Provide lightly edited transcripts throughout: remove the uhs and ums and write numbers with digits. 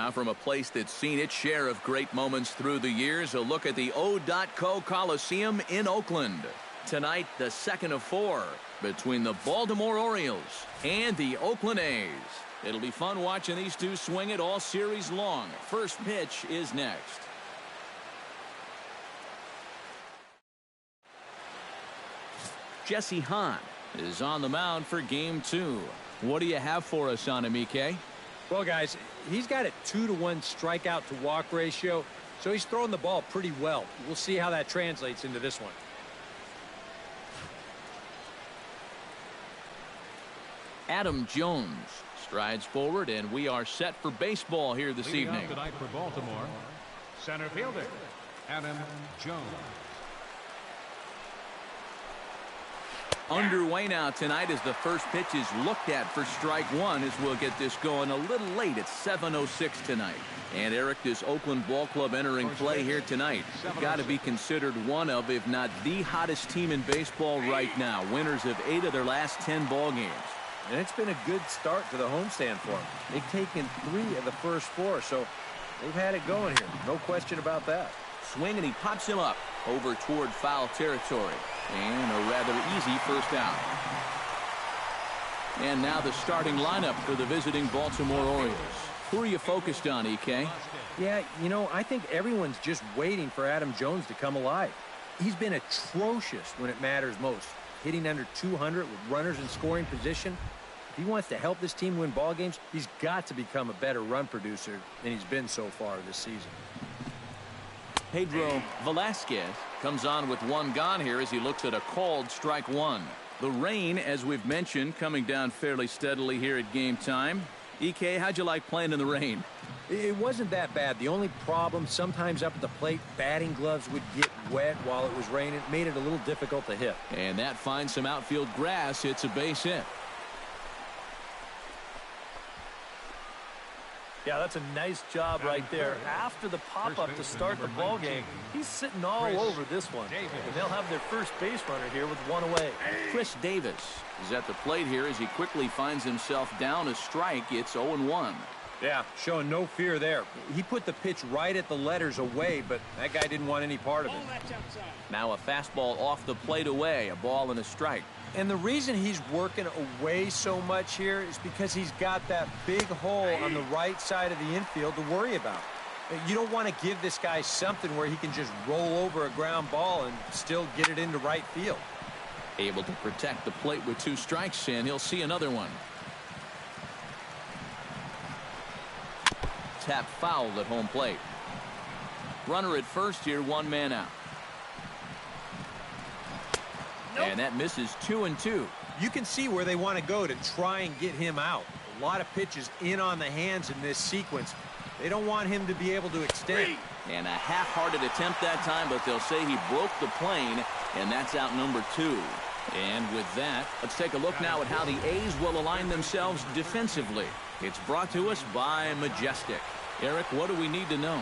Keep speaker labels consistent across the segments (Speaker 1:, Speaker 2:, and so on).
Speaker 1: Now from a place that's seen its share of great moments through the years, a look at the O.Co Coliseum in Oakland. Tonight, the second of 4 between the Baltimore Orioles and the Oakland A's. It'll be fun watching these two swing it all series long. First pitch is next. Jesse Hahn is on the mound for game 2. What do you have for us on him, EK?
Speaker 2: Well, guys, he's got a 2-to-1 strikeout to walk ratio, so he's throwing the ball pretty well. We'll see how that translates into this one.
Speaker 1: Adam Jones strides forward, and we are set for baseball here this evening.
Speaker 3: Leading off tonight for Baltimore, center fielder Adam Jones.
Speaker 1: Underway now tonight as the first pitch is looked at for strike 1, as we'll get this going a little late at 7:06 tonight. And Eric, this Oakland ball club entering play here tonight, got to be considered one of, if not the hottest team in baseball right now. Winners of 8 of their last 10 ball games.
Speaker 4: And it's been a good start to the homestand for them. They've taken 3 of the first 4, so they've had it going here. No question about that.
Speaker 1: Swing, and he pops him up over toward foul territory. And a rather easy first out. And now the starting lineup for the visiting Baltimore Orioles. Who are you focused on, EK?
Speaker 4: Yeah, you know, I think everyone's just waiting for Adam Jones to come alive. He's been atrocious when it matters most. Hitting under 200 with runners in scoring position. If he wants to help this team win ball games, he's got to become a better run producer than he's been so far this season.
Speaker 1: Pedro Velasquez comes on with 1 gone here as he looks at a called strike 1. The rain, as we've mentioned, coming down fairly steadily here at game time. EK, how'd you like playing in the rain?
Speaker 4: It wasn't that bad. The only problem, sometimes up at the plate, batting gloves would get wet while it was raining. It made it a little difficult to hit.
Speaker 1: And that finds some outfield grass. It's a base hit.
Speaker 5: Yeah, that's a nice job right there. After the pop-up to start the ball game, he's sitting all over this one. And they'll have their first base runner here with 1 away.
Speaker 1: Chris Davis is at the plate here as he quickly finds himself down a strike. It's 0-1.
Speaker 2: Yeah, showing no fear there. He put the pitch right at the letters away, but that guy didn't want any part of it.
Speaker 1: Now a fastball off the plate away, a ball and a strike.
Speaker 2: And the reason he's working away so much here is because he's got that big hole on the right side of the infield to worry about. You don't want to give this guy something where he can just roll over a ground ball and still get it into right field.
Speaker 1: Able to protect the plate with 2 strikes, and he'll see another one. Tap fouled at home plate. Runner at first here, 1 man out. Nope. And that misses 2-2.
Speaker 2: You can see where they want to go to try and get him out. A lot of pitches in on the hands in this sequence. They don't want him to be able to extend.
Speaker 1: And a half-hearted attempt that time, but they'll say he broke the plane, and that's out number 2. And with that, let's take a look now at how the A's will align themselves defensively. It's brought to us by Majestic. Eric, what do we need to know?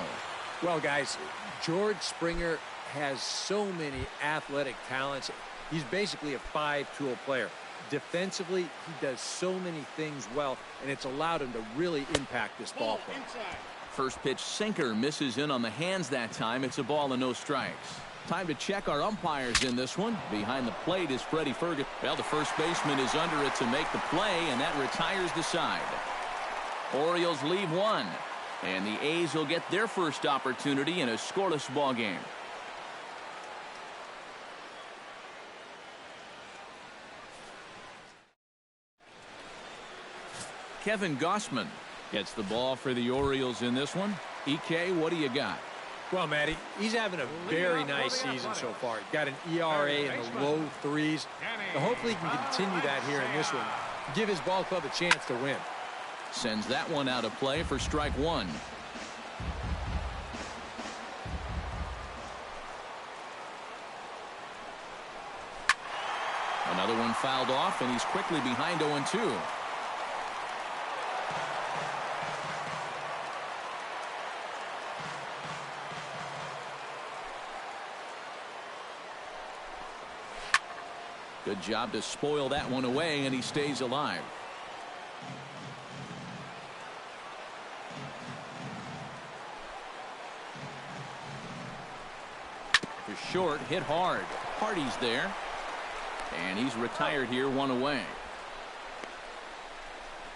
Speaker 2: Well, guys, George Springer has so many athletic talents. He's basically a 5-tool player. Defensively, he does so many things well, and it's allowed him to really impact this ball club.
Speaker 1: First pitch sinker misses in on the hands that time. It's a ball and no strikes. Time to check our umpires in this one. Behind the plate is Freddie Ferguson. Well, the first baseman is under it to make the play, and that retires the side. Orioles leave 1, and the A's will get their first opportunity in a scoreless ball game. Kevin Gossman gets the ball for the Orioles in this one. EK, what do you got?
Speaker 2: Well, Matty, he's having a very nice season so far. He's got an ERA in the low 3s. So hopefully he can continue that here in this one. Give his ball club a chance to win.
Speaker 1: Sends that one out of play for strike 1. Another one fouled off, and he's quickly behind 0-2. Good job to spoil that one away, and he stays alive. To short, hit hard. Hardy's there. And he's retired here, 1 away.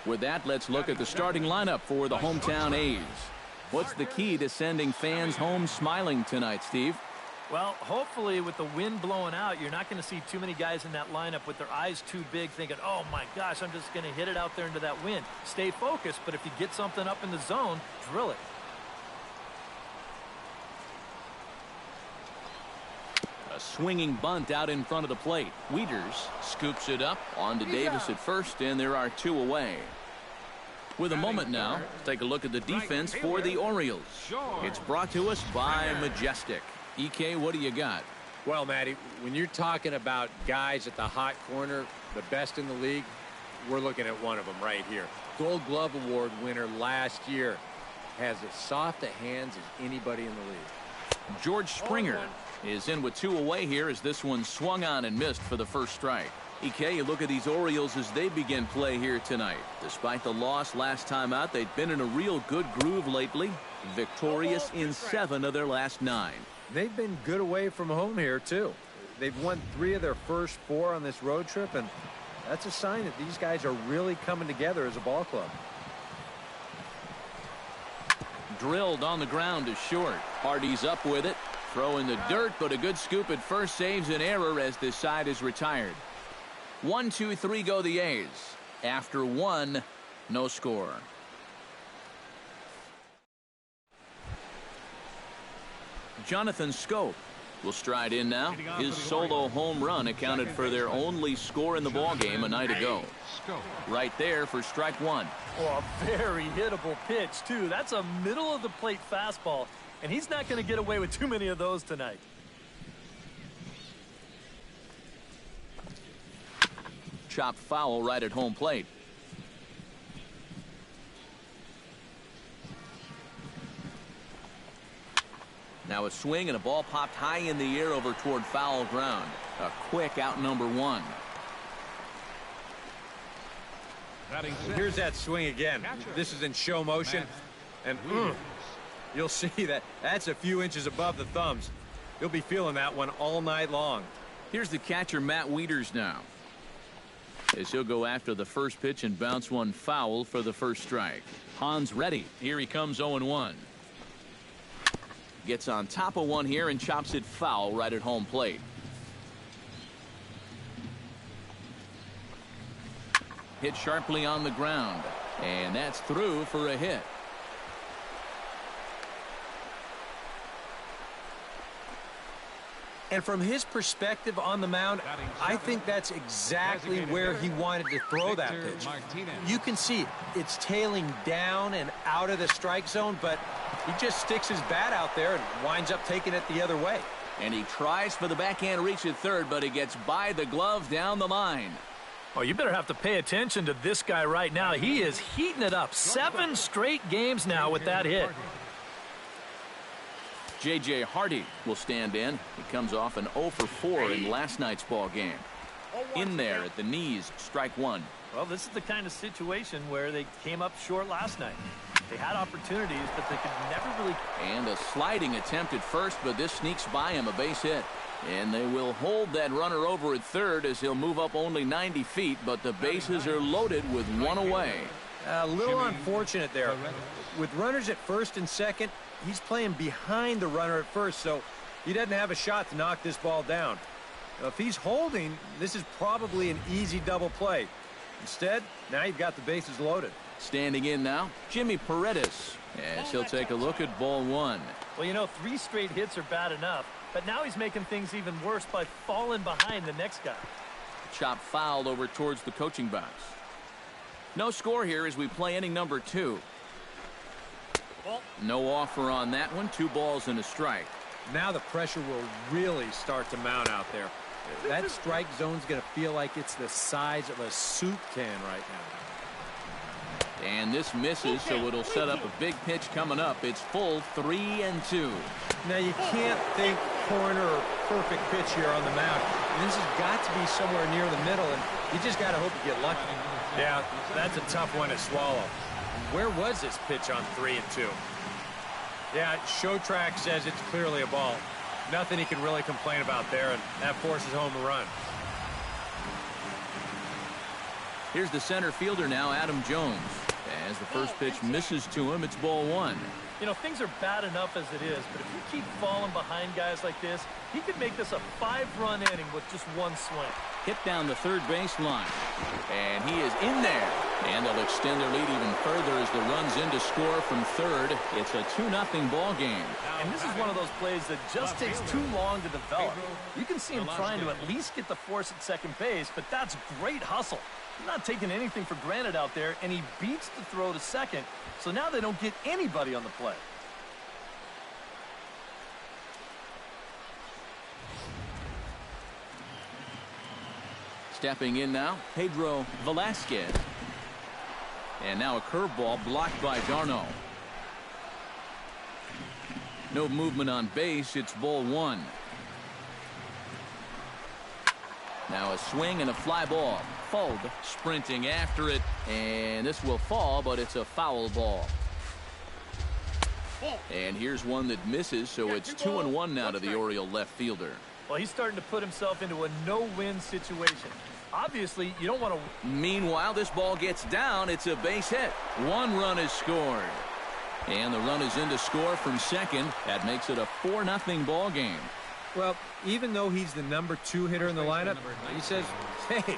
Speaker 1: With that, let's look at the starting lineup for the hometown A's. What's the key to sending fans home smiling tonight, Steve?
Speaker 5: Well, hopefully with the wind blowing out, you're not going to see too many guys in that lineup with their eyes too big thinking, oh my gosh, I'm just going to hit it out there into that wind. Stay focused, but if you get something up in the zone, drill it.
Speaker 1: A swinging bunt out in front of the plate. Wieters scoops it up onto Davis at first, and there are 2 away. With a moment now, take a look at the defense for the Orioles. It's brought to us by Majestic. EK, what do you got?
Speaker 4: Well, Matty, when you're talking about guys at the hot corner, the best in the league, we're looking at one of them right here. Gold Glove Award winner last year. Has as soft a hands as anybody in the league.
Speaker 1: George Springer is in with 2 away here as this one swung on and missed for the first strike. EK, you look at these Orioles as they begin play here tonight. Despite the loss last time out, they've been in a real good groove lately. Victorious in 7 of their last 9.
Speaker 4: They've been good away from home here, too. They've won 3 of their first 4 on this road trip, and that's a sign that these guys are really coming together as a ball club.
Speaker 1: Drilled on the ground to short. Hardy's up with it. Throw in the dirt, but a good scoop at first saves an error as this side is retired. 1, 2, 3 go the A's. After 1, no score. Jonathan Scope will stride in now. His solo home run accounted for their only score in the ballgame a night ago. Right there for strike 1.
Speaker 5: Oh, a very hittable pitch, too. That's a middle-of-the-plate fastball, and he's not going to get away with too many of those tonight.
Speaker 1: Chopped foul right at home plate. Now a swing and a ball popped high in the air over toward foul ground. A quick out number 1.
Speaker 4: Here's that swing again. This is in show motion. And you'll see that that's a few inches above the thumbs. You'll be feeling that one all night long.
Speaker 1: Here's the catcher, Matt Wieters, now. As he'll go after the first pitch and bounce one foul for the first strike. Hans ready. Here he comes 0-1. Gets on top of one here and chops it foul right at home plate. Hit sharply on the ground. And that's through for a hit.
Speaker 2: And from his perspective on the mound, I think that's exactly where he wanted to throw that pitch. You can see it's tailing down and out of the strike zone, but he just sticks his bat out there and winds up taking it the other way.
Speaker 1: And he tries for the backhand reach at third, but he gets by the glove down the line.
Speaker 5: Oh, you better have to pay attention to this guy right now. He is heating it up. 7 straight games now with that hit.
Speaker 1: J.J. Hardy will stand in. He comes off an 0 for 4 in last night's ball game. In there at the knees, strike 1.
Speaker 5: Well, this is the kind of situation where they came up short last night. They had opportunities, but they could never really.
Speaker 1: And a sliding attempt at first, but this sneaks by him, a base hit. And they will hold that runner over at third as he'll move up only 90 feet, but the bases are loaded with 1 away.
Speaker 2: A little unfortunate there. With runners at first and second, he's playing behind the runner at first, so he doesn't have a shot to knock this ball down. Now, if he's holding, this is probably an easy double play. Instead, now you've got the bases loaded.
Speaker 1: Standing in now, Jimmy Paredes, as he'll take a look at ball 1.
Speaker 5: Well, you know, 3 straight hits are bad enough, but now he's making things even worse by falling behind the next guy.
Speaker 1: Chop fouled over towards the coaching box. No score here as we play inning number 2. No offer on that one. 2 balls and a strike.
Speaker 4: Now the pressure will really start to mount out there. That strike zone's going to feel like it's the size of a soup can right now.
Speaker 1: And this misses, so it'll set up a big pitch coming up. It's full 3-2.
Speaker 2: Now you can't think corner or perfect pitch here on the mound. This has got to be somewhere near the middle, and you just got to hope you get lucky.
Speaker 4: Yeah, that's a tough one to swallow. Where was this pitch on 3-2? Yeah, Show Track says it's clearly a ball. Nothing he can really complain about there, and that forces home a run.
Speaker 1: Here's the center fielder now, Adam Jones. As the first pitch misses to him, it's ball one.
Speaker 5: You know, things are bad enough as it is, but if you keep falling behind guys like this, he could make this a 5-run inning with just one swing.
Speaker 1: Hit down the third baseline. And he is in there. And they'll extend their lead even further as the run's in to score from third. It's a 2-0 ball game.
Speaker 5: And this is one of those plays that just takes too long to develop. You can see him trying to at least get the force at second base, but that's great hustle. He's not taking anything for granted out there, and he beats the throw to second, so now they don't get anybody on the play.
Speaker 1: Stepping in now, Pedro Velasquez. And now a curveball blocked by Darno. No movement on base. It's ball one. Now a swing and a fly ball. Fold sprinting after it. And this will fall, but it's a foul ball. And here's one that misses, so it's 2-1 now to the Oriole left fielder.
Speaker 5: Well, he's starting to put himself into a no-win situation. Obviously, you don't want to...
Speaker 1: Meanwhile, this ball gets down. It's a base hit. One run is scored. And the run is in to score from second. That makes it a 4-0 ball game.
Speaker 4: Well, even though he's the number 2 hitter in the lineup, he says, hey,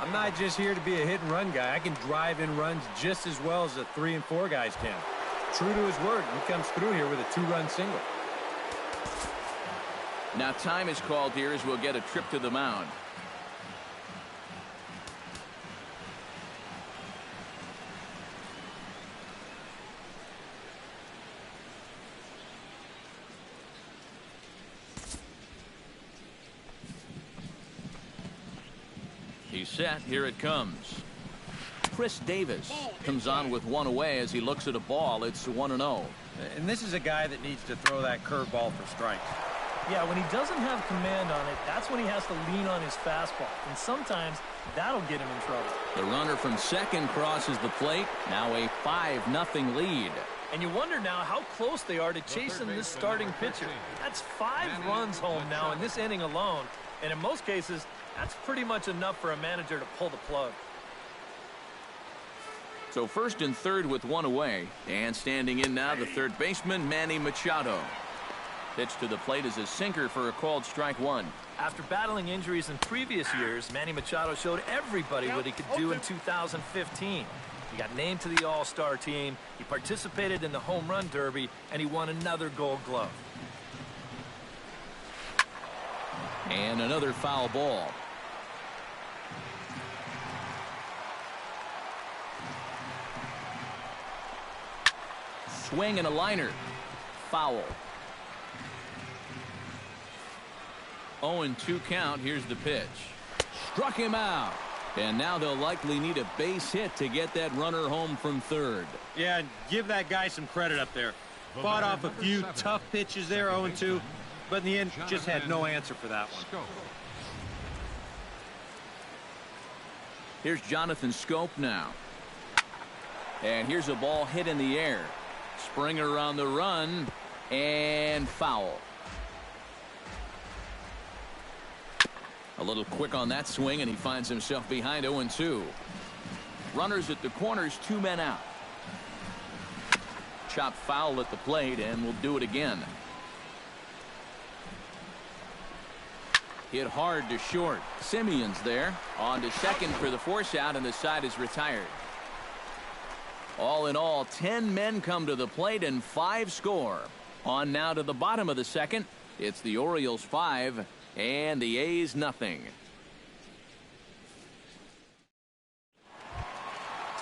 Speaker 4: I'm not just here to be a hit-and-run guy. I can drive in runs just as well as the 3 and 4 guys can. True to his word, he comes through here with a 2-run single.
Speaker 1: Now time is called here as we'll get a trip to the mound. He's set. Here it comes. Chris Davis comes on with one away as he looks at a ball. It's 1-0.
Speaker 4: And this is a guy that needs to throw that curveball for strikes.
Speaker 5: Yeah, when he doesn't have command on it, that's when he has to lean on his fastball. And sometimes that'll get him in trouble.
Speaker 1: The runner from second crosses the plate. Now a 5-0 lead.
Speaker 5: And you wonder now how close they are to chasing this starting pitcher. That's 5 runs home now in this inning alone. And in most cases, that's pretty much enough for a manager to pull the plug.
Speaker 1: So first and third with one away. And standing in now, the third baseman, Manny Machado. Pitch to the plate is a sinker for a called strike one.
Speaker 5: After battling injuries in previous years, Manny Machado showed everybody what he could do in 2015. He got named to the All-Star team, he participated in the Home Run Derby, and he won another Gold Glove.
Speaker 1: And another foul ball. Swing and a liner. Foul. 0-2 count. Here's the pitch. Struck him out. And now they'll likely need a base hit to get that runner home from third.
Speaker 4: Yeah, give that guy some credit up there. Fought off a few tough pitches there, 0-2, but in the end, just had no answer for that one.
Speaker 1: Here's Jonathan Scope now. And here's a ball hit in the air. Springer on the run, and foul. A little quick on that swing, and he finds himself behind 0-2. Runners at the corners, 2 men out. Chop foul at the plate, and we'll do it again. Hit hard to short. Simeon's there. On to second for the force out, and the side is retired. All in all, 10 men come to the plate and 5 score. On now to the bottom of the second. It's the Orioles 5 and the A's nothing.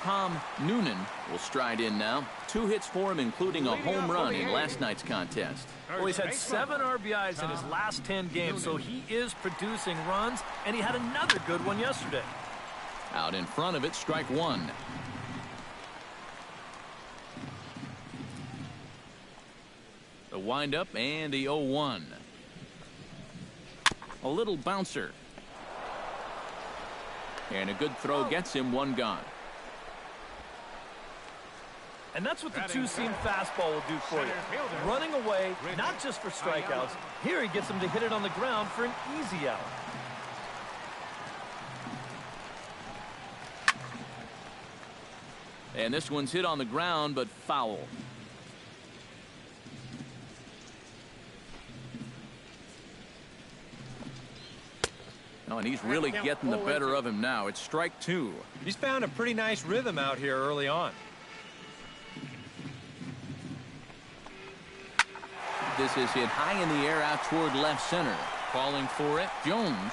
Speaker 1: Tom Noonan will stride in now. 2 hits for him, including a home run in last night's contest.
Speaker 5: Well, he's had 7 RBIs in his last 10 games, so he is producing runs, and he had another good one yesterday.
Speaker 1: Out in front of it, strike one. The windup and the 0-1. A little bouncer. And a good throw gets him 1 gone.
Speaker 5: And that's what the two-seam fastball will do for you. Running away, not just for strikeouts. Here he gets him to hit it on the ground for an easy out.
Speaker 1: And this one's hit on the ground, but foul. Oh, and he's really getting the better of him now. It's strike two.
Speaker 2: He's found a pretty nice rhythm out here early on.
Speaker 1: This is hit high in the air out toward left center. Calling for it, Jones.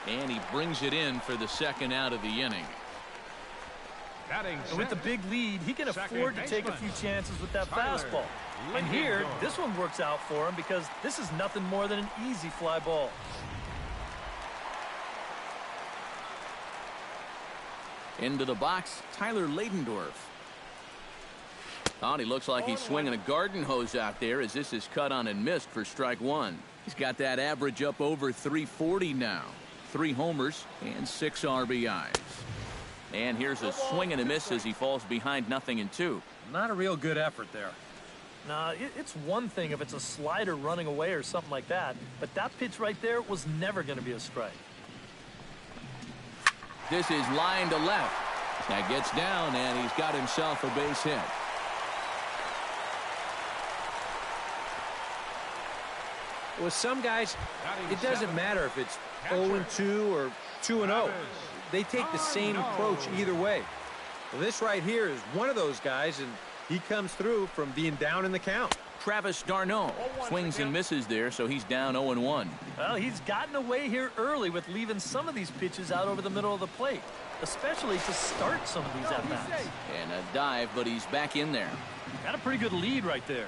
Speaker 1: And he brings it in for the second out of the inning.
Speaker 5: And with the big lead, he can afford to take a few chances with that fastball. And here, this one works out for him because this is nothing more than an easy fly ball.
Speaker 1: Into the box, Tyler Ladendorf. Oh, and he looks like he's swinging a garden hose out there as this is cut on and missed for strike one. He's got that average up over 340 now. 3 homers and 6 RBIs. And here's a swing and a miss as he falls behind 0-2.
Speaker 2: Not a real good effort there.
Speaker 5: Now, it's one thing if it's a slider running away or something like that, but that pitch right there was never going to be a strike.
Speaker 1: This is line to left. That gets down, and he's got himself a base hit.
Speaker 2: With some guys, it doesn't matter if it's 0-2 or 2-0. They take the same approach either way. Well, this right here is one of those guys, and he comes through from being down in the count.
Speaker 1: Travis d'Arnaud swings and misses there, so he's down 0-1.
Speaker 5: Well, he's gotten away here early with leaving some of these pitches out over the middle of the plate, especially to start some of these at-bats.
Speaker 1: And a dive, but he's back in there.
Speaker 5: Got a pretty good lead right there.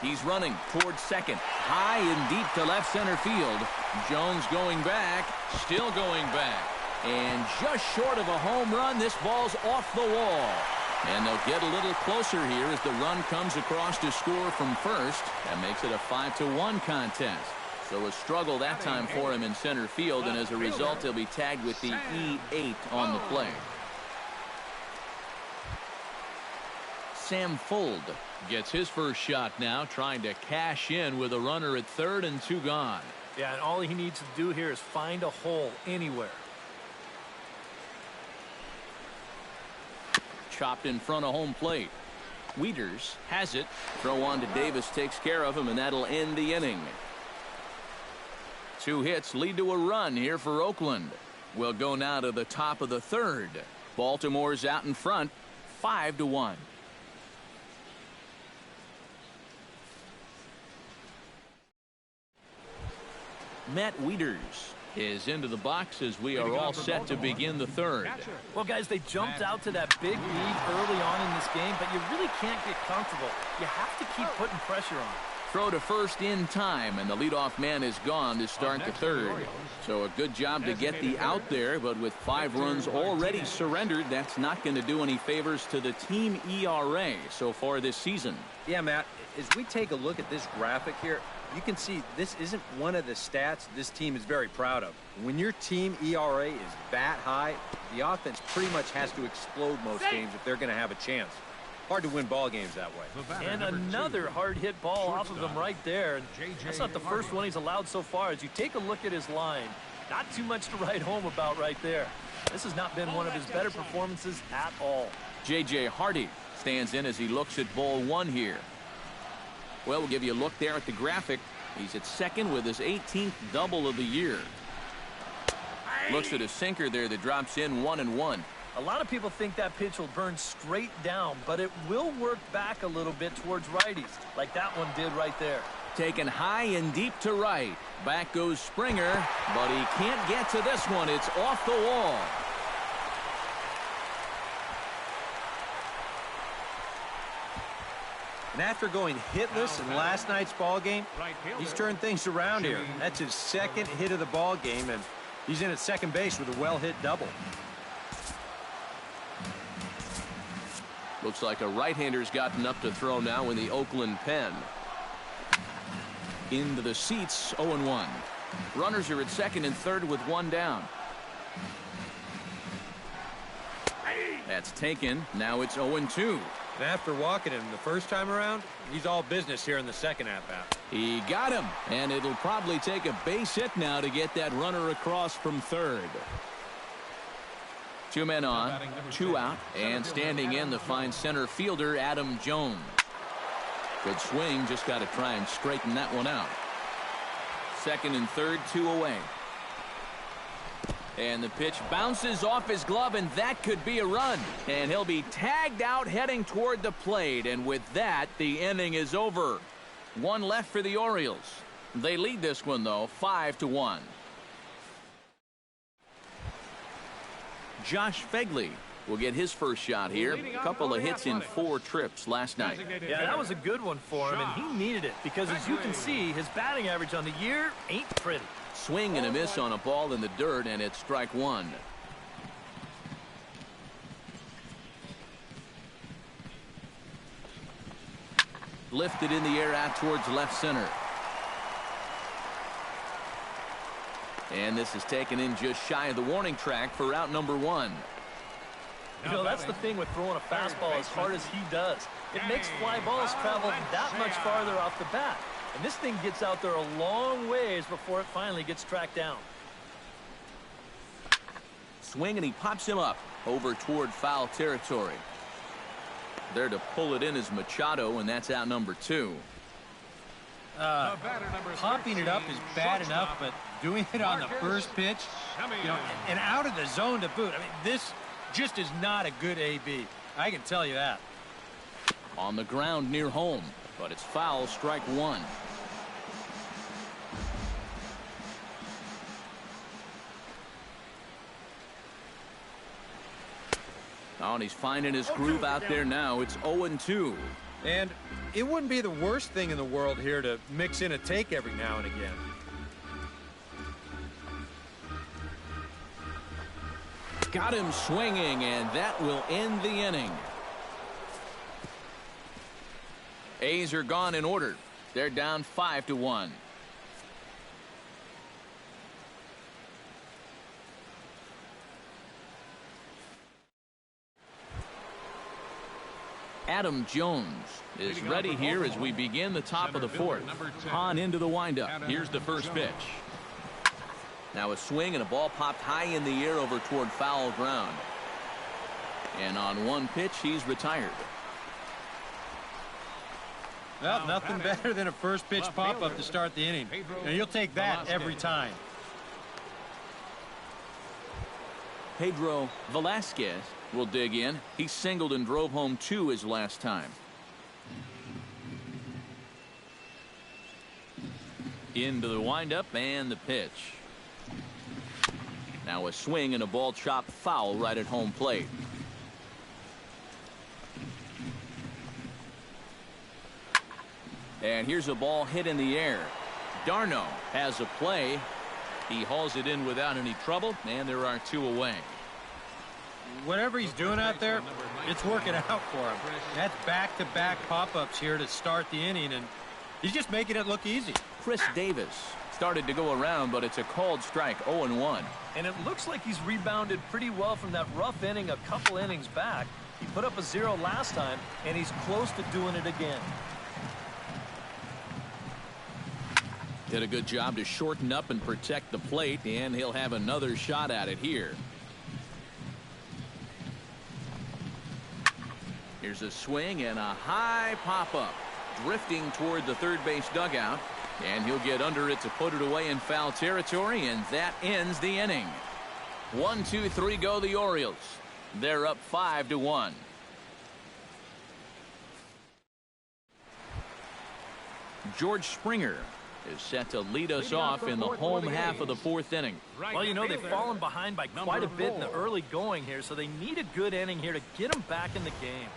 Speaker 1: He's running towards second. High and deep to left center field. Jones going back. Still going back. And just short of a home run, this ball's off the wall. And they'll get a little closer here as the run comes across to score from first. That makes it a 5-1 contest. So a struggle that time for him in center field, and as a result, he'll be tagged with the E8 on the play. Sam Fuld gets his first shot now, trying to cash in with a runner at third and 2 gone.
Speaker 5: Yeah, and all he needs to do here is find a hole anywhere.
Speaker 1: Chopped in front of home plate. Wieters has it. Throw on to Davis takes care of him, and that'll end the inning. 2 hits lead to a run here for Oakland. We'll go now to the top of the third. Baltimore's out in front, 5-1. Matt Wieters is into the box as we are all set to begin the third.
Speaker 5: Well, guys, they jumped out to that big lead early on in this game, but you really can't get comfortable. You have to keep putting pressure on.
Speaker 1: Throw to first in time, and the leadoff man is gone to start the third. So a good job to get the out there, but with 5 runs already surrendered, that's not going to do any favors to the team ERA so far this season.
Speaker 2: Yeah, Matt, as we take a look at this graphic here, you can see this isn't one of the stats this team is very proud of. When your team ERA is that high, the offense pretty much has to explode most games if they're going to have a chance. Hard to win ball games that way.
Speaker 5: And another hard hit ball off of him right there. And that's not the first one he's allowed so far. As you take a look at his line, not too much to write home about right there. This has not been one of his better performances at all.
Speaker 1: J.J. Hardy stands in as he looks at ball 1 here. Well, we'll give you a look there at the graphic. He's at second with his 18th double of the year. Looks at a sinker there that drops in 1-1.
Speaker 5: A lot of people think that pitch will burn straight down, but it will work back a little bit towards righties, like that one did right there.
Speaker 1: Taken high and deep to right. Back goes Springer, but he can't get to this one. It's off the wall.
Speaker 2: And after going hitless in last night's ball game, he's turned things around here. That's his second hit of the ball game, and he's in at second base with a well-hit double.
Speaker 1: Looks like a right-hander's gotten up to throw now in the Oakland pen. Into the seats, 0-1. Runners are at second and third with one down. That's taken. Now it's 0-2.
Speaker 2: And after walking him the first time around, he's all business here in the second at-bat.
Speaker 1: He got him, and it'll probably take a base hit now to get that runner across from third. 2 men on, 2 out, and standing in the fine center fielder, Adam Jones. Good swing, just got to try and straighten that one out. Second and third, 2 away. And the pitch bounces off his glove, and that could be a run. And he'll be tagged out heading toward the plate, and with that, the inning is over. 1 left for the Orioles. They lead this one, though, 5-1. Josh Fegley will get his first shot here. A couple of hits in 4 trips last night.
Speaker 5: Yeah, that was a good one for him, and he needed it because, as you can see, his batting average on the year ain't pretty.
Speaker 1: Swing and a miss on a ball in the dirt, and it's strike 1. Lifted in the air out towards left center. And this is taken in just shy of the warning track for out number 1.
Speaker 5: You know, that's the thing with throwing a fastball as hard as he does. It makes fly balls travel that much farther off the bat. And this thing gets out there a long ways before it finally gets tracked down.
Speaker 1: Swing, and he pops him up over toward foul territory. There to pull it in is Machado, and that's out number 2.
Speaker 4: Popping it up is bad enough, but doing it on the first pitch, and out of the zone to boot. I mean, this just is not a good AB. I can tell you that.
Speaker 1: On the ground near home, but it's foul, strike 1. Oh, and he's finding his groove out there now. It's 0-2.
Speaker 2: And it wouldn't be the worst thing in the world here to mix in a take every now and again.
Speaker 1: Got him swinging, and that will end the inning. A's are gone in order. They're down 5-1. Adam Jones is ready here as we begin the top of the 4th. On into the windup. Here's the first pitch. Now a swing, and a ball popped high in the air over toward foul ground. And on one pitch, he's retired.
Speaker 2: Well, nothing better than a first pitch pop-up to start the inning. And you'll take that every time.
Speaker 1: Pedro Velasquez will dig in. He singled and drove home 2 his last time. Into the windup and the pitch. Now a swing, and a ball chopped foul right at home plate. And here's a ball hit in the air. Darno has a play. He hauls it in without any trouble, and there are 2 away.
Speaker 2: Whatever he's doing out there, it's working out for him. That's back-to-back pop-ups here to start the inning, and he's just making it look easy.
Speaker 1: Chris Davis started to go around, but it's a called strike, 0-1.
Speaker 5: And it looks like he's rebounded pretty well from that rough inning a couple innings back. He put up a 0 last time, and he's close to doing it again.
Speaker 1: Did a good job to shorten up and protect the plate, and he'll have another shot at it here. Here's a swing and a high pop-up, drifting toward the third base dugout, and he'll get under it to put it away in foul territory, and that ends the inning. 1, 2, 3 go the Orioles. They're up 5-1. George Springer is set to lead us off in the home half of the 4th inning.
Speaker 5: Well, you know, they've fallen behind by quite a bit in the early going here, so they need a good inning here to get them back in the game.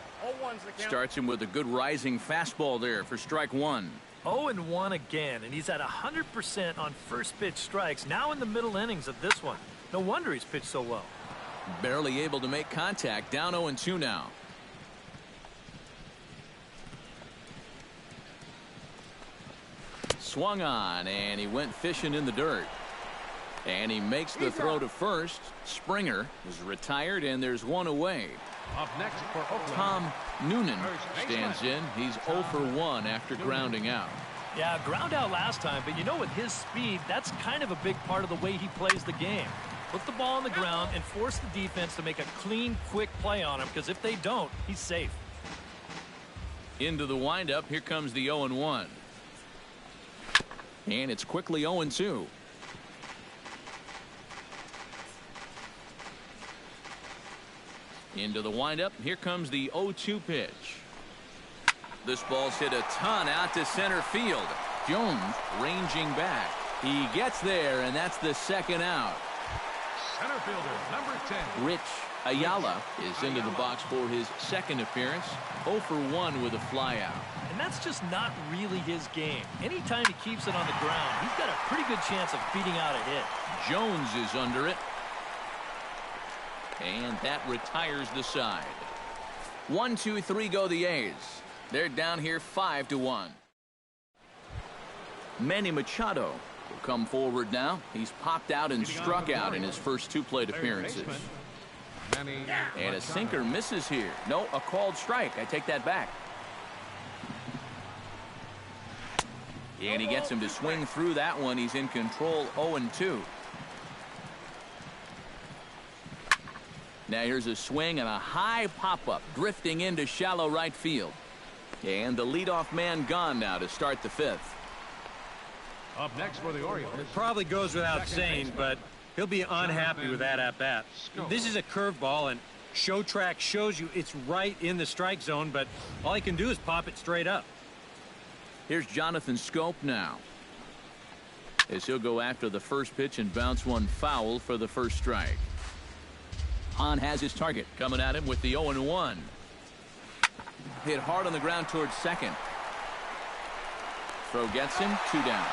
Speaker 1: Starts him with a good rising fastball there for strike 1.
Speaker 5: 0-1 again, and he's at 100% on first pitch strikes now in the middle innings of this one. No wonder he's pitched so well.
Speaker 1: Barely able to make contact, down 0-2 now. swung on, and he went fishing in the dirt. And he makes the throw to first. Springer is retired, and there's one away.
Speaker 3: Up next for Oakland,
Speaker 1: Tom Noonan stands in. He's 0 for 1 after grounding out.
Speaker 5: Yeah, ground out last time, but you know, with his speed, that's kind of a big part of the way he plays the game. Put the ball on the ground and force the defense to make a clean, quick play on him, because if they don't, he's safe.
Speaker 1: Into the windup, here comes the 0-1. And it's quickly 0-2. Into the windup, here comes the 0-2 pitch. This ball's hit a ton out to center field. Jones ranging back. He gets there, and that's the second out.
Speaker 3: center fielder, number 10.
Speaker 1: Rich Ayala is into the box for his second appearance. 0 for 1 with a flyout.
Speaker 5: And that's just not really his game. Anytime he keeps it on the ground, he's got a pretty good chance of beating out a hit.
Speaker 1: Jones is under it. And that retires the side. 1, 2, 3 go the A's. They're down here 5-1. Manny Machado will come forward now. He's popped out and struck out in his first 2 plate appearances. And a sinker misses here. No, a called strike. I take that back. And he gets him to swing through that one. He's in control, 0-2. Now here's a swing and a high pop-up drifting into shallow right field. And the leadoff man gone now to start the 5th.
Speaker 3: Up next for the Orioles.
Speaker 4: It probably goes without saying, but he'll be unhappy with that at-bat. This is a curveball, and Show Track shows you it's right in the strike zone, but all he can do is pop it straight up.
Speaker 1: Here's Jonathan Scope now, as he'll go after the first pitch and bounce one foul for the first strike. Hahn has his target coming at him with the 0-1. Hit hard on the ground towards second. Throw gets him, 2 down.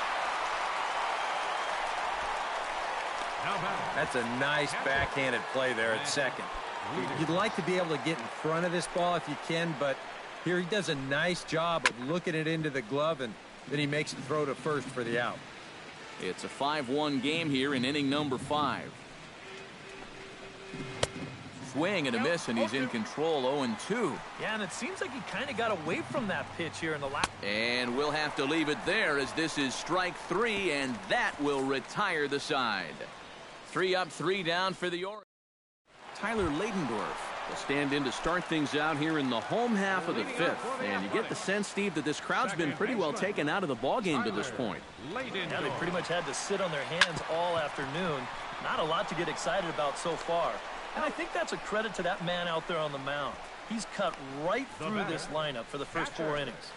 Speaker 4: That's a nice backhanded play there at second. You'd like to be able to get in front of this ball if you can, but here he does a nice job of looking it into the glove, and then he makes the throw to first for the out.
Speaker 1: It's a 5-1 game here in inning number 5. Swing and a miss, and he's in control, 0-2.
Speaker 5: Yeah, and it seems like he kind of got away from that pitch here in the last.
Speaker 1: And we'll have to leave it there, as this is strike 3, and that will retire the side. 3 up, 3 down for the Orioles. Tyler Ladendorf will stand in to start things out here in the home half of the 5th. And you get the sense, Steve, that this crowd's been pretty well taken out of the ballgame to this point.
Speaker 5: Yeah, they pretty much had to sit on their hands all afternoon. Not a lot to get excited about so far. And I think that's a credit to that man out there on the mound. He's cut right through this lineup for the first 4 innings.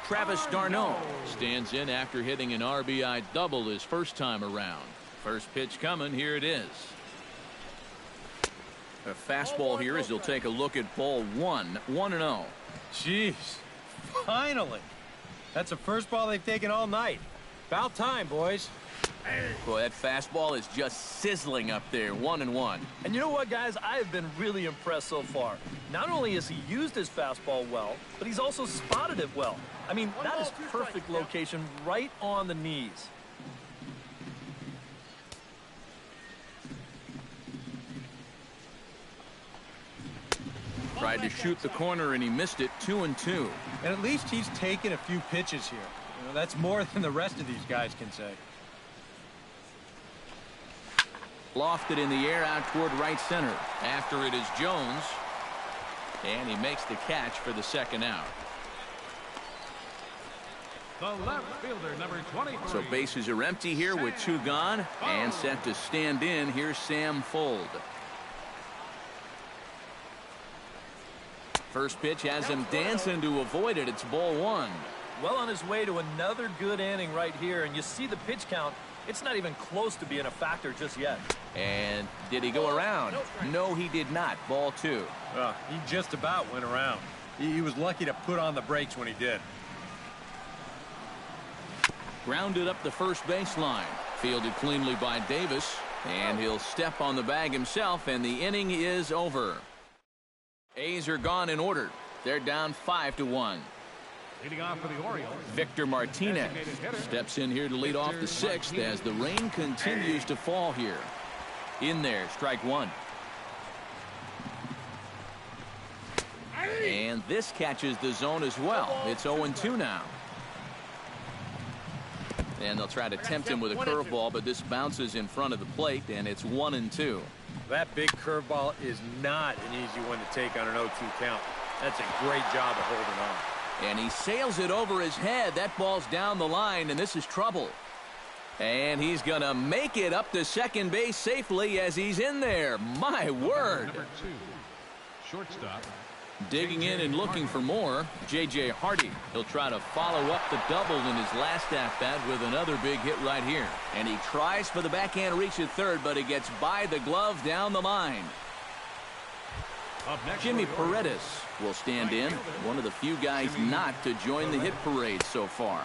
Speaker 1: Travis d'Arnaud stands in after hitting an RBI double his first time around. First pitch coming, here it is. A fastball here as he'll take a look at ball 1, 1-0.
Speaker 4: Jeez, finally. That's the first ball they've taken all night. About time, boys.
Speaker 1: Boy, that fastball is just sizzling up there, 1-1.
Speaker 5: And you know what, guys? I have been really impressed so far. Not only has he used his fastball well, but he's also spotted it well. I mean, that is perfect location right on the knees.
Speaker 1: Tried to shoot the corner, and he missed it, 2-2.
Speaker 4: And at least he's taken a few pitches here. You know, that's more than the rest of these guys can say.
Speaker 1: Lofted in the air out toward right center. After it is Jones. And he makes the catch for the second out.
Speaker 3: The left fielder, number 23.
Speaker 1: So bases are empty here with 2 gone. And set to stand in, here's Sam Fuld. First pitch has him dancing to avoid it. It's ball 1.
Speaker 5: Well on his way to another good inning right here. And you see the pitch count. It's not even close to being a factor just yet.
Speaker 1: And did he go around? No, he did not. Ball 2.
Speaker 4: He just about went around. He was lucky to put on the brakes when he did.
Speaker 1: Grounded up the first baseline. Fielded cleanly by Davis. And he'll step on the bag himself, and the inning is over. A's are gone in order. They're down 5-1.
Speaker 3: Leading off for the Orioles,
Speaker 1: Victor Martinez steps in here to lead off the sixth as the rain continues to fall here. In there, strike one. And this catches the zone as well. It's 0-2 now. And they'll try to tempt him with a curveball, but this bounces in front of the plate, and it's 1-2.
Speaker 4: That big curveball is not an easy one to take on an 0-2 count. That's a great job of holding on.
Speaker 1: And he sails it over his head. That ball's down the line, and this is trouble. And he's going to make it up to second base safely as he's in there. My word.
Speaker 3: number 2, shortstop.
Speaker 1: Digging in and looking for more, J.J. Hardy. He'll try to follow up the double in his last at-bat with another big hit right here. And he tries for the backhand reach at third, but he gets by the glove down the line. Jimmy Paredes will stand in, one of the few guys not to join the hit parade so far.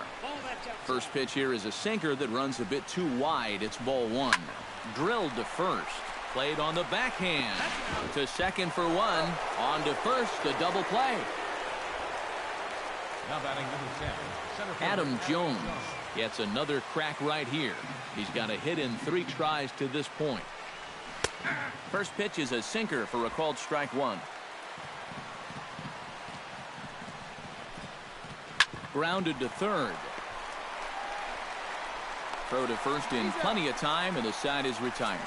Speaker 1: First pitch here is a sinker that runs a bit too wide. It's ball one. Drilled to first. Played on the backhand. To second for one. On to first, a double play.
Speaker 3: Now batting number 10, center fielder
Speaker 1: Adam Jones gets another crack right here. He's got a hit in 3 tries to this point. First pitch is a sinker for a called strike one. Grounded to third. Throw to first in plenty of time, and the side is retired.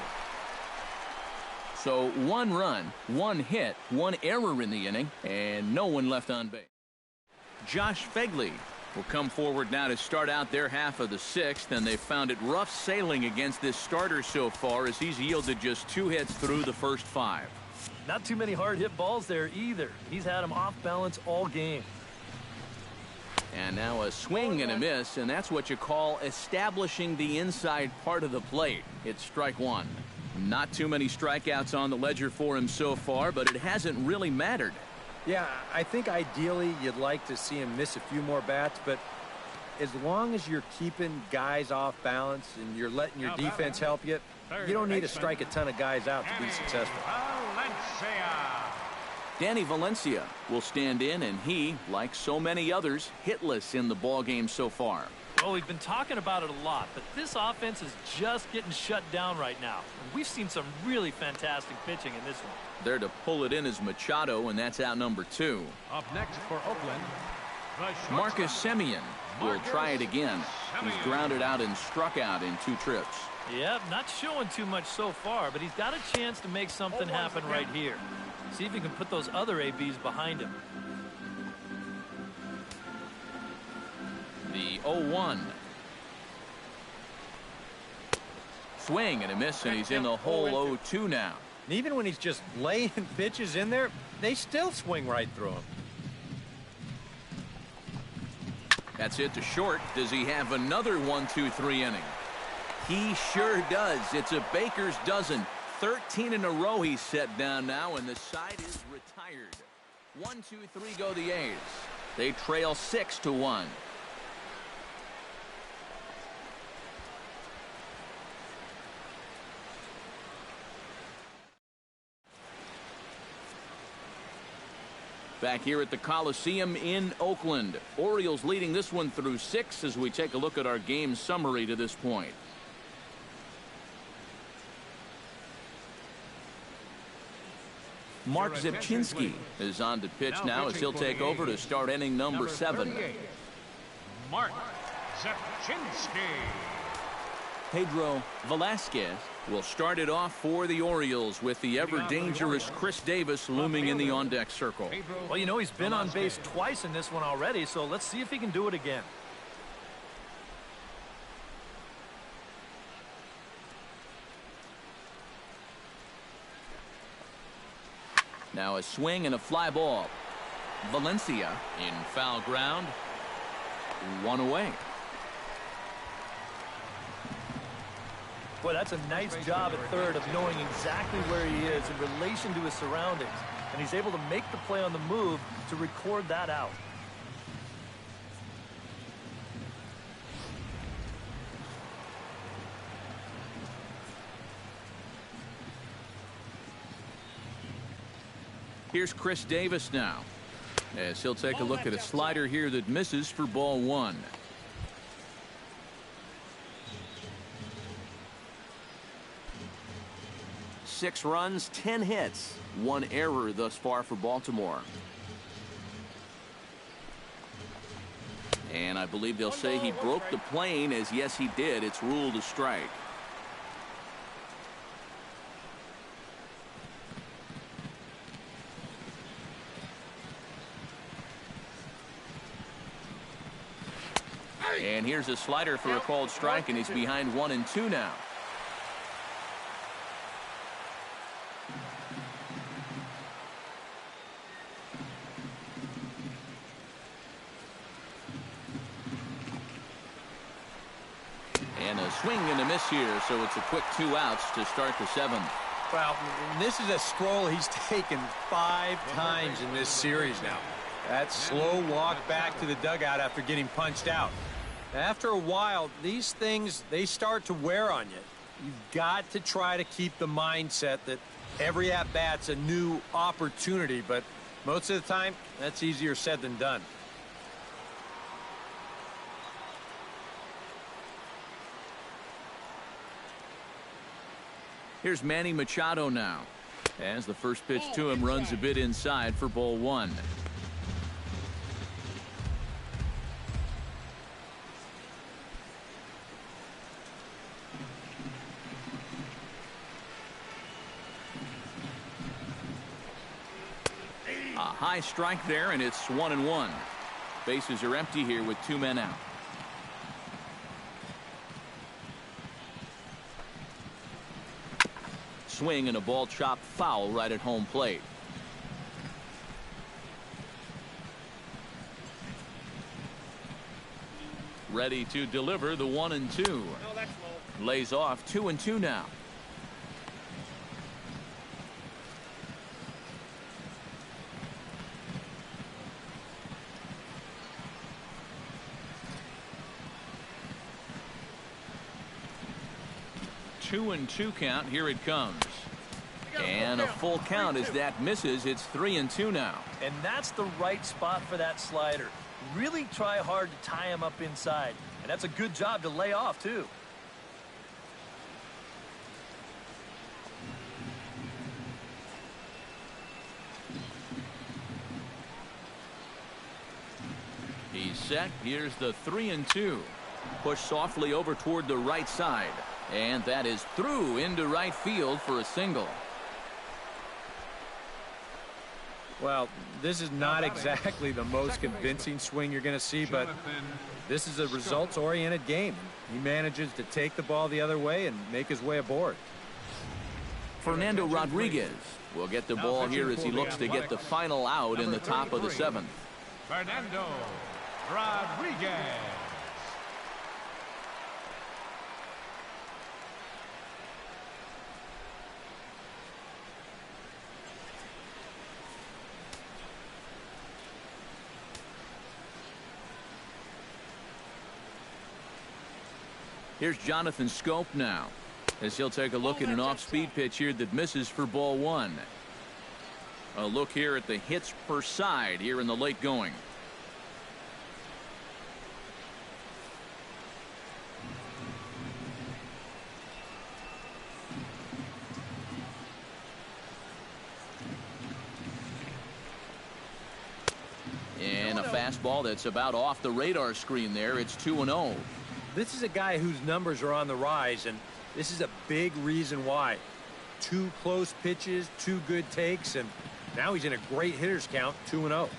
Speaker 1: So 1 run, 1 hit, 1 error in the inning, and no one left on base. Josh Fegley will come forward now to start out their half of the sixth, and they've found it rough sailing against this starter so far as he's yielded just 2 hits through the first 5.
Speaker 5: Not too many hard hit balls there either. He's had him off balance all game.
Speaker 1: And now a swing and a miss, and that's what you call establishing the inside part of the plate. It's strike one. Not too many strikeouts on the ledger for him so far, but it hasn't really mattered.
Speaker 4: Yeah, I think ideally you'd like to see him miss a few more bats, but as long as you're keeping guys off balance and you're letting your defense help you, you don't need to strike a ton of guys out to be successful.
Speaker 1: Danny Valencia will stand in, and he, like so many others, hitless in the ballgame so far.
Speaker 5: Well, we've been talking about it a lot, but this offense is just getting shut down right now. And we've seen some really fantastic pitching in this one.
Speaker 1: There to pull it in is Machado, and that's out number 2.
Speaker 3: Up next for Oakland,
Speaker 1: Marcus Semien will try it again. He's grounded out and struck out in 2 trips.
Speaker 5: Yep, not showing too much so far, but he's got a chance to make something happen right here. See if he can put those other ABs behind him.
Speaker 1: The 0-1. Swing and a miss, and he's in the hole 0-2 now.
Speaker 4: And even when he's just laying pitches in there, they still swing right through him.
Speaker 1: That's it to short. Does he have another 1-2-3 inning? He sure does. It's a baker's dozen. 13 in a row he's set down now, and the side is retired. 1-2-3 go the A's. They trail 6-1. Back here at the Coliseum in Oakland. Orioles leading this one through 6 as we take a look at our game summary to this point. Mark Zipchinski is on to pitch now as he'll take over to start inning number 7.
Speaker 3: Mark Zipchinski.
Speaker 1: Pedro Velasquez will start it off for the Orioles with the ever-dangerous Chris Davis looming in the on-deck circle.
Speaker 5: Well, you know, he's been on base twice in this one already, so let's see if he can do it again.
Speaker 1: Now a swing and a fly ball. Valencia in foul ground. 1 away.
Speaker 5: Boy, that's a nice job at third of knowing exactly where he is in relation to his surroundings. And he's able to make the play on the move to record that out.
Speaker 1: Here's Chris Davis now. As he'll take a look at a slider here that misses for ball one.
Speaker 6: Six runs, 10 hits, one error thus far for Baltimore. And I believe they'll say he broke the plane, as yes he did. It's ruled a strike. And here's a slider for a called strike, and he's behind 1-2 now. And a swing and a miss here, so it's a quick 2 outs to start the 7th.
Speaker 2: Well, this is a stroll he's taken 5 times in this series now. That slow walk back to the dugout after getting punched out. After a while, these things, they start to wear on you. You've got to try to keep the mindset that every at-bat's a new opportunity, but most of the time, that's easier said than done.
Speaker 1: Here's Manny Machado now, as the first pitch to him runs a bit inside for ball one. A high strike there, and it's 1-1. Bases are empty here with 2 men out. Swing and a ball chopped foul right at home plate. Ready to deliver the 1-2. Lays off 2-2 now. Two and 2 count. Here it comes. And a full count as that misses. It's 3-2 now.
Speaker 5: And that's the right spot for that slider. Really try hard to tie him up inside. And that's a good job to lay off, too.
Speaker 1: He's set. Here's the 3-2. Push softly over toward the right side. And that is through into right field for a single.
Speaker 2: Well, this is not exactly the most convincing swing you're going to see, but this is a results-oriented game. He manages to take the ball the other way and make his way aboard.
Speaker 1: Fernando Rodriguez will get the ball here as he looks to get the final out in the top of the 7th.
Speaker 3: Fernando Rodriguez.
Speaker 1: Here's Jonathan Scope now, as he'll take a look at an off-speed pitch here that misses for ball one. A look here at the hits per side here in the late going. And a fastball that's about off the radar screen there. It's 2-0.
Speaker 2: This is a guy whose numbers are on the rise, and this is a big reason why. 2 close pitches, 2 good takes, and now he's in a great hitters count, 2-0.